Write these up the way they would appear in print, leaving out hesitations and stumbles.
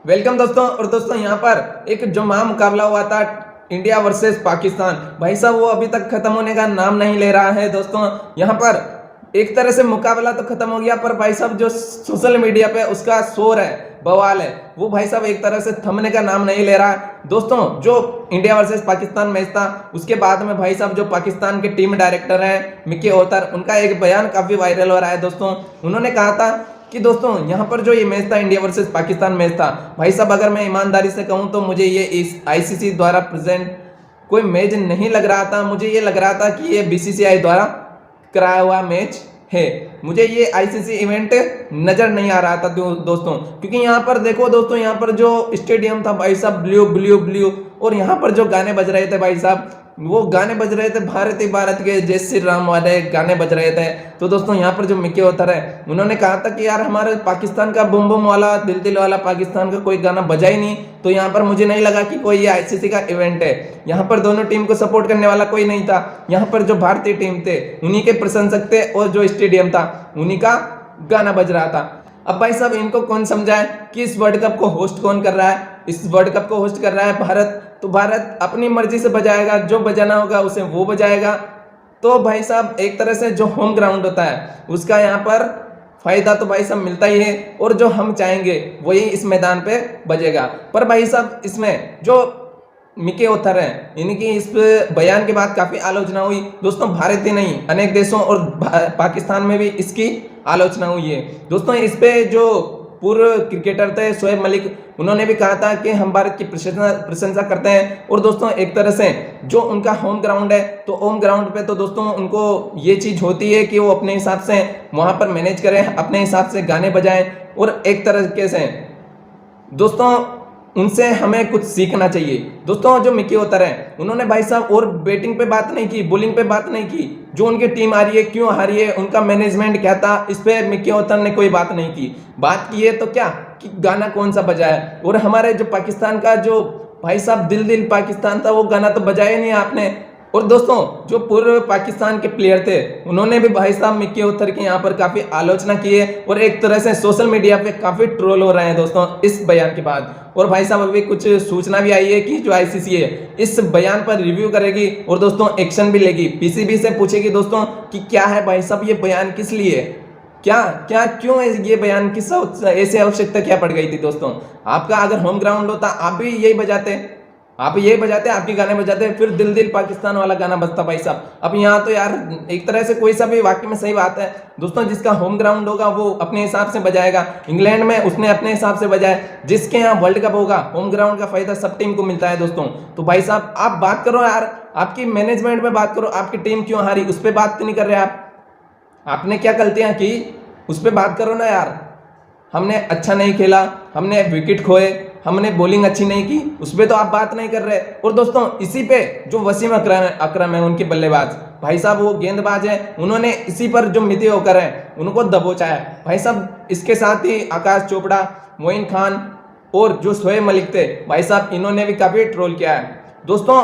Welcome दोस्तों। और दोस्तों यहाँ पर एक जो मुकाबला हुआ था इंडिया वर्सेस पाकिस्तान, भाई साहब वो अभी तक खत्म होने का नाम नहीं ले रहा है। दोस्तों यहाँ पर एक तरह से मुकाबला तो खत्म हो गया, पर भाई साहब जो सोशल मीडिया पे उसका शोर है, बवाल है, वो भाई साहब एक तरह से थमने का नाम नहीं ले रहा है। दोस्तों जो इंडिया वर्सेस पाकिस्तान मैच था उसके बाद में भाई साहब जो पाकिस्तान के टीम डायरेक्टर हैं मिकी ओतर, उनका एक बयान काफी वायरल हो रहा है। दोस्तों उन्होंने कहा था कि दोस्तों यहाँ पर जो ये मैच था इंडिया वर्सेस पाकिस्तान मैच था, भाई साहब अगर मैं ईमानदारी से कहूँ तो मुझे ये इस आईसीसी द्वारा प्रेजेंट कोई मैच नहीं लग रहा था। मुझे ये लग रहा था कि ये बीसीसीआई द्वारा कराया हुआ मैच है। मुझे ये आईसीसी इवेंट नजर नहीं आ रहा था दोस्तों, क्योंकि यहाँ पर देखो दोस्तों, यहाँ पर जो स्टेडियम था भाई साहब ब्लू ब्लू ब्लू, और यहाँ पर जो गाने बज रहे थे भाई साहब, वो गाने बज रहे थे भारत के जय श्री राम वाले गाने बज रहे थे। तो दोस्तों यहाँ पर जो मिकी ओतर है उन्होंने कहा था कि यार हमारे पाकिस्तान का बुम बुम वाला दिल दिल वाला पाकिस्तान का कोई गाना बजा ही नहीं। तो यहाँ पर मुझे नहीं लगा कि कोई ये आईसीसी का इवेंट है। यहाँ पर दोनों टीम को सपोर्ट करने वाला कोई नहीं था। यहाँ पर जो भारतीय टीम थे उन्हीं के प्रशंसक थे, और जो स्टेडियम था उन्हीं का गाना बज रहा था। अब भाई साहब इनको कौन समझाए कि इस वर्ल्ड कप को होस्ट कौन कर रहा है। इस वर्ल्ड कप को होस्ट कर रहा है भारत, तो भारत अपनी मर्जी से बजाएगा, जो बजाना होगा उसे वो बजाएगा। तो भाई साहब एक तरह से जो होम ग्राउंड होता है उसका यहाँ पर फायदा तो भाई साहब मिलता ही है, और जो हम चाहेंगे वही इस मैदान पे बजेगा। पर भाई साहब इसमें जो मिकी ओतर है इनकी इस बयान के बाद काफी आलोचना हुई। दोस्तों भारत ही नहीं अनेक देशों और पाकिस्तान में भी इसकी आलोचना हुई है। दोस्तों इस पे जो पूर्व क्रिकेटर थे शोएब मलिक, उन्होंने भी कहा था कि हम भारत की प्रशंसा करते हैं। और दोस्तों एक तरह से जो उनका होम ग्राउंड है, तो होम ग्राउंड पे तो दोस्तों उनको ये चीज होती है कि वो अपने हिसाब से वहां पर मैनेज करें, अपने हिसाब से गाने बजाएं, और एक तरीके से दोस्तों उनसे हमें कुछ सीखना चाहिए। दोस्तों जो मिकी ओतर है उन्होंने भाई साहब और बैटिंग पे बात नहीं की, बॉलिंग पे बात नहीं की, जो उनकी टीम आ रही है क्यों आ रही है, उनका मैनेजमेंट क्या था, इस पे मिकी ओतर ने कोई बात नहीं की। बात की है तो क्या कि गाना कौन सा बजाया, और हमारे जो पाकिस्तान का जो भाई साहब दिल दिल पाकिस्तान था वो गाना तो बजाया नहीं आपने। और दोस्तों जो पूर्व पाकिस्तान के प्लेयर थे उन्होंने भी भाई साहब मिकी ओतर की यहाँ पर काफी आलोचना की है, और एक तरह से सोशल मीडिया पे काफी ट्रोल हो रहे हैं दोस्तों इस बयान के बाद। और भाई साहब अभी कुछ सूचना भी आई है कि जो आईसीसी है इस बयान पर रिव्यू करेगी, और दोस्तों एक्शन भी लेगी, पीसीबी से पूछेगी दोस्तों कि क्या है भाई साहब ये बयान किस लिए, क्या क्या क्यों ये बयान किस ऐसे आवश्यकता क्या पड़ गई थी। दोस्तों आपका अगर होम ग्राउंड होता आप भी यही बजाते, आप ये बजाते, आपके गाने बजाते, फिर दिल दिल पाकिस्तान वाला गाना बजता भाई साहब। अब यहाँ तो यार एक तरह से कोई सा भी वाकई में सही बात है दोस्तों, जिसका होम ग्राउंड होगा वो अपने हिसाब से बजाएगा। इंग्लैंड में उसने अपने हिसाब से बजाया, जिसके यहाँ वर्ल्ड कप होगा होम ग्राउंड का फायदा सब टीम को मिलता है दोस्तों। तो भाई साहब आप बात करो यार, आपकी मैनेजमेंट में बात करो, आपकी टीम क्यों हारी उस पर बात नहीं कर रहे आप, आपने क्या गलतियां की उस पर बात करो ना यार। हमने अच्छा नहीं खेला, हमने विकेट खोए, हमने बॉलिंग अच्छी नहीं की, उस पर तो आप बात नहीं कर रहे। और दोस्तों इसी पे जो वसीम अकरम है उनके बल्लेबाज, भाई साहब वो गेंदबाज है, उन्होंने इसी पर जो मिकी ओतर है उनको दबोचा है भाई साहब। इसके साथ ही आकाश चोपड़ा, मोइन खान और जो शोएब मलिक थे भाई साहब, इन्होंने भी काफी ट्रोल किया है दोस्तों।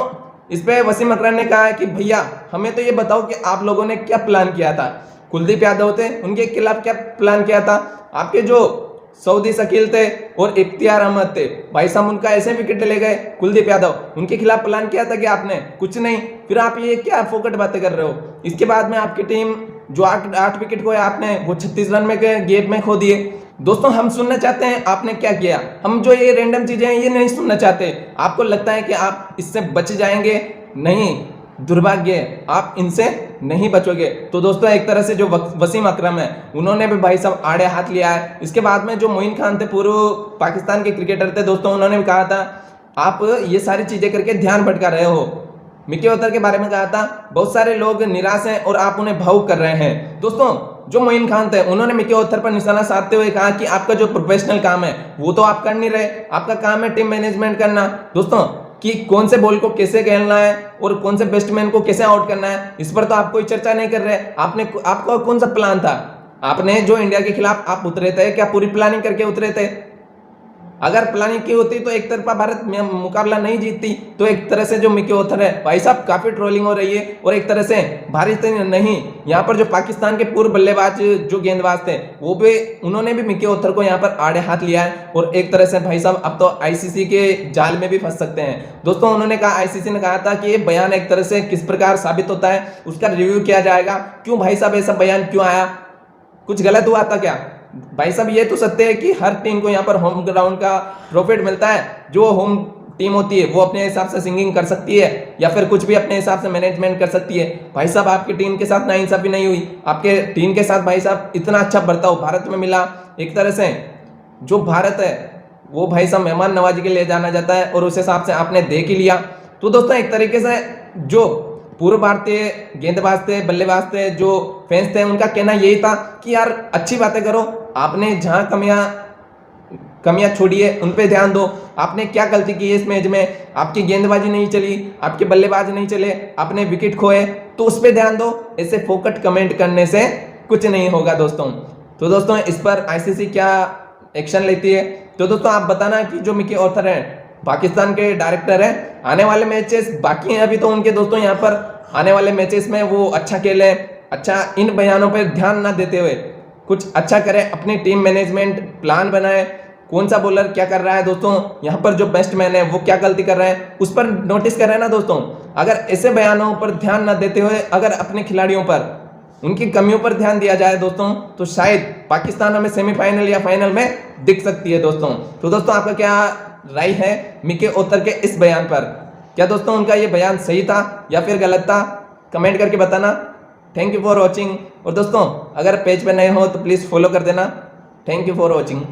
इस पे वसीम अकरम ने कहा है कि भैया हमें तो ये बताओ कि आप लोगों ने क्या प्लान किया था। कुलदीप यादव थे, उनके खिलाफ क्या प्लान किया था, आपके जो सऊदी शकील थे और इख्तियार अहमद थे भाई साहब, उनका ऐसे विकेट ले गए कुलदीप यादव, उनके खिलाफ प्लान किया था कि आपने कुछ नहीं, फिर आप ये क्या फोकट बातें कर रहे हो। इसके बाद में आपकी टीम जो 8 विकेट खोए आपने, वो 36 रन में गेप में खो दिए। दोस्तों हम सुनना चाहते हैं आपने क्या किया, हम जो ये रैंडम चीजें हैं ये नहीं सुनना चाहते। आपको लगता है कि आप इससे बच जाएंगे, नहीं, दुर्भाग्य आप इनसे नहीं बचोगे। तो दोस्तों एक तरह से जो वसीम अकरम है उन्होंने भी भाई साहब आड़े हाथ लिया है। इसके बाद में जो मोइन खान थे पूर्व पाकिस्तान के क्रिकेटर थे दोस्तों, उन्होंने भी कहा था आप ये सारी चीजें करके ध्यान भटका रहे हो। मिकी ओतर के बारे में कहा था बहुत सारे लोग निराश हैं और आप उन्हें भावुक कर रहे हैं। दोस्तों जो मोइन खान थे उन्होंने मिकी ओतर पर निशाना साधते हुए कहा कि आपका जो प्रोफेशनल काम है वो तो आप कर नहीं रहे, आपका काम है टीम मैनेजमेंट करना। दोस्तों कि कौन से बॉल को कैसे खेलना है और कौन से बैट्समैन को कैसे आउट करना है, इस पर तो आप कोई चर्चा नहीं कर रहे। आपका कौन सा प्लान था, आपने जो इंडिया के खिलाफ आप उतरे थे क्या पूरी प्लानिंग करके उतरे थे। अगर प्लानिंग की होती तो एक तरफा भारत मुकाबला नहीं जीतती। तो एक तरह से जो मिकी ऑथर है भाई साहब काफी ट्रोलिंग हो रही है, और एक तरह से भारत नहीं, यहाँ पर जो पाकिस्तान के पूर्व बल्लेबाज जो गेंदबाज थे वो भी, उन्होंने भी मिकी ऑथर को यहाँ पर आड़े हाथ लिया है, और एक तरह से भाई साहब अब तो आईसीसी के जाल में भी फंस सकते हैं। दोस्तों उन्होंने कहा, आईसीसी ने कहा था कि ये बयान एक तरह से किस प्रकार साबित होता है उसका रिव्यू किया जाएगा। क्यों भाई साहब ऐसा बयान क्यों आया, कुछ गलत हुआ था क्या? भाई साहब ये तो सत्य है कि हर टीम को यहाँ पर होम ग्राउंड का प्रॉफिट मिलता है। जो होम टीम होती है वो अपने हिसाब से सिंगिंग कर सकती है या फिर कुछ भी अपने हिसाब से मैनेजमेंट कर सकती है। भाई साहब आपकी टीम के साथ नाइंसाफी नहीं हुई, आपके टीम के साथ भाई साहब इतना अच्छा बर्ताव भारत में मिला। एक तरह से जो भारत है वो भाई साहब मेहमान नवाजी के लिए जाना जाता है, और उस हिसाब से आपने देख ही लिया। तो दोस्तों एक तरीके से जो पूर्व भारतीय गेंदबाज थे, बल्लेबाज थे, जो फैंस थे, उनका कहना यही था कि यार अच्छी बातें करो, आपने जहां कमियां छोड़ी है उन पे ध्यान दो। आपने क्या गलती की है इस मैच में, आपकी गेंदबाजी नहीं चली, आपके बल्लेबाज नहीं चले, आपने विकेट खोए, तो उस पे ध्यान दो। ऐसे फोकट कमेंट करने से कुछ नहीं होगा दोस्तों। तो दोस्तों इस पर आईसीसी क्या एक्शन लेती है, तो दोस्तों आप बताना कि जो मिकी ऑथर है पाकिस्तान के डायरेक्टर है, आने वाले मैचेस बाकी हैं अभी तो उनके दोस्तों, यहाँ पर आने वाले मैचेस में वो अच्छा खेले, अच्छा इन बयानों पर ध्यान ना देते हुए कुछ अच्छा करें, अपनी टीम मैनेजमेंट प्लान बनाए, कौन सा बॉलर क्या कर रहा है दोस्तों, यहाँ पर जो बैट्समैन है वो क्या गलती कर रहे हैं उस पर नोटिस कर रहे हैं ना दोस्तों। अगर ऐसे बयानों पर ध्यान ना देते हुए अगर अपने खिलाड़ियों पर, उनकी कमियों पर ध्यान दिया जाए दोस्तों, तो शायद पाकिस्तान हमें सेमीफाइनल या फाइनल में दिख सकती है दोस्तों। तो दोस्तों आपका क्या राय है मिकी ऑथर के इस बयान पर? क्या दोस्तों उनका ये बयान सही था या फिर गलत था? कमेंट करके बताना। Thank you for watching. और दोस्तों अगर पेज पे नए हो तो प्लीज़ फॉलो कर देना। Thank you for watching.